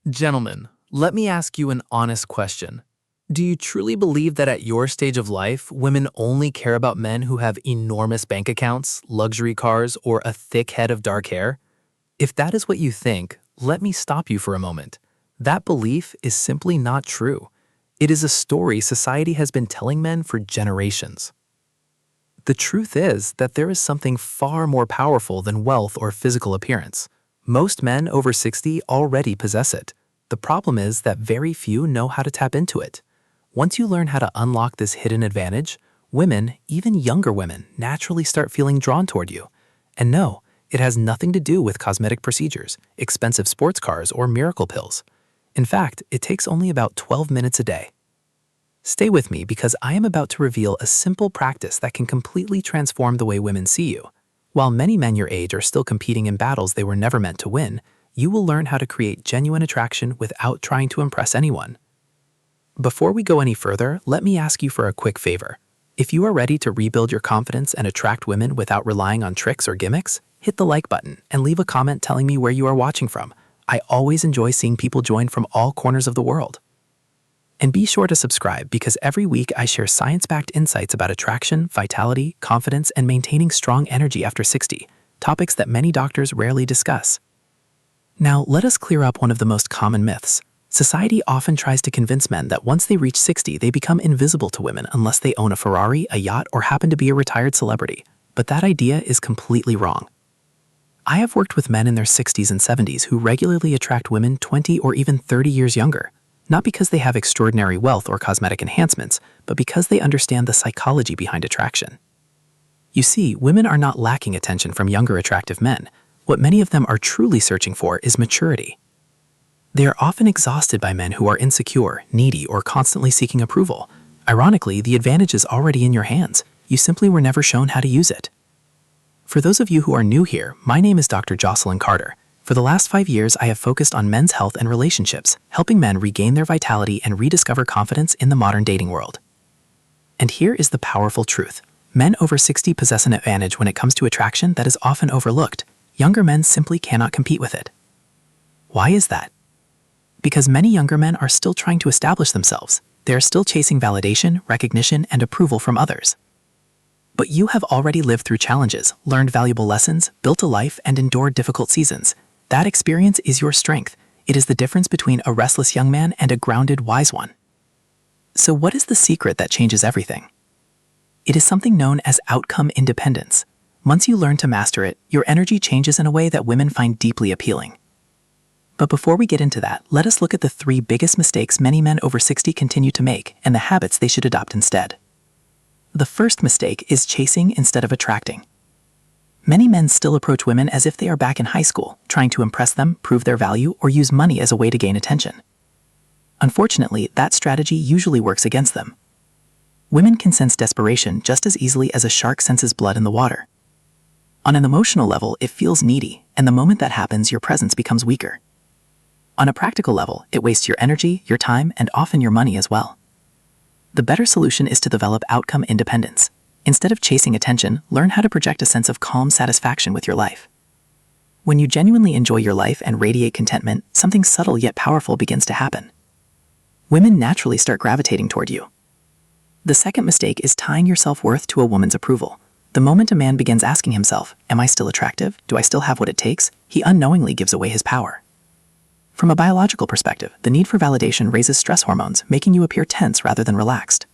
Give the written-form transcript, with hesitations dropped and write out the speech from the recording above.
Gentlemen, let me ask you an honest question. Do you truly believe that at your stage of life, women only care about men who have enormous bank accounts, luxury cars, or a thick head of dark hair? If that is what you think, let me stop you for a moment. That belief is simply not true. It is a story society has been telling men for generations. The truth is that there is something far more powerful than wealth or physical appearance. Most men over 60 already possess it. The problem is that very few know how to tap into it. Once you learn how to unlock this hidden advantage, women, even younger women, naturally start feeling drawn toward you. And no, it has nothing to do with cosmetic procedures, expensive sports cars, or miracle pills. In fact, it takes only about 12 minutes a day. Stay with me because I am about to reveal a simple practice that can completely transform the way women see you. While many men your age are still competing in battles they were never meant to win, you will learn how to create genuine attraction without trying to impress anyone. Before we go any further, let me ask you for a quick favor. If you are ready to rebuild your confidence and attract women without relying on tricks or gimmicks, hit the like button and leave a comment telling me where you are watching from. I always enjoy seeing people join from all corners of the world. And be sure to subscribe because every week I share science-backed insights about attraction, vitality, confidence, and maintaining strong energy after 60, topics that many doctors rarely discuss. Now, let us clear up one of the most common myths. Society often tries to convince men that once they reach 60, they become invisible to women unless they own a Ferrari, a yacht, or happen to be a retired celebrity. But that idea is completely wrong. I have worked with men in their 60s and 70s who regularly attract women 20 or even 30 years younger. Not because they have extraordinary wealth or cosmetic enhancements, but because they understand the psychology behind attraction. You see, women are not lacking attention from younger attractive men. What many of them are truly searching for is maturity. They are often exhausted by men who are insecure, needy, or constantly seeking approval. Ironically, the advantage is already in your hands. You simply were never shown how to use it. For those of you who are new here, my name is Dr. Jocelyn Carter. For the last 5 years, I have focused on men's health and relationships, helping men regain their vitality and rediscover confidence in the modern dating world. And here is the powerful truth. Men over 60 possess an advantage when it comes to attraction that is often overlooked. Younger men simply cannot compete with it. Why is that? Because many younger men are still trying to establish themselves. They are still chasing validation, recognition, and approval from others. But you have already lived through challenges, learned valuable lessons, built a life, and endured difficult seasons. That experience is your strength. It is the difference between a restless young man and a grounded, wise one. So what is the secret that changes everything? It is something known as outcome independence. Once you learn to master it, your energy changes in a way that women find deeply appealing. But before we get into that, let us look at the 3 biggest mistakes many men over 60 continue to make and the habits they should adopt instead. The first mistake is chasing instead of attracting. Many men still approach women as if they are back in high school, trying to impress them, prove their value, or use money as a way to gain attention. Unfortunately, that strategy usually works against them. Women can sense desperation just as easily as a shark senses blood in the water. On an emotional level, it feels needy, and the moment that happens, your presence becomes weaker. On a practical level, it wastes your energy, your time, and often your money as well. The better solution is to develop outcome independence. Instead of chasing attention, learn how to project a sense of calm satisfaction with your life. When you genuinely enjoy your life and radiate contentment, something subtle yet powerful begins to happen. Women naturally start gravitating toward you. The second mistake is tying your self-worth to a woman's approval. The moment a man begins asking himself, "Am I still attractive? Do I still have what it takes?" he unknowingly gives away his power. From a biological perspective, the need for validation raises stress hormones, making you appear tense rather than relaxed.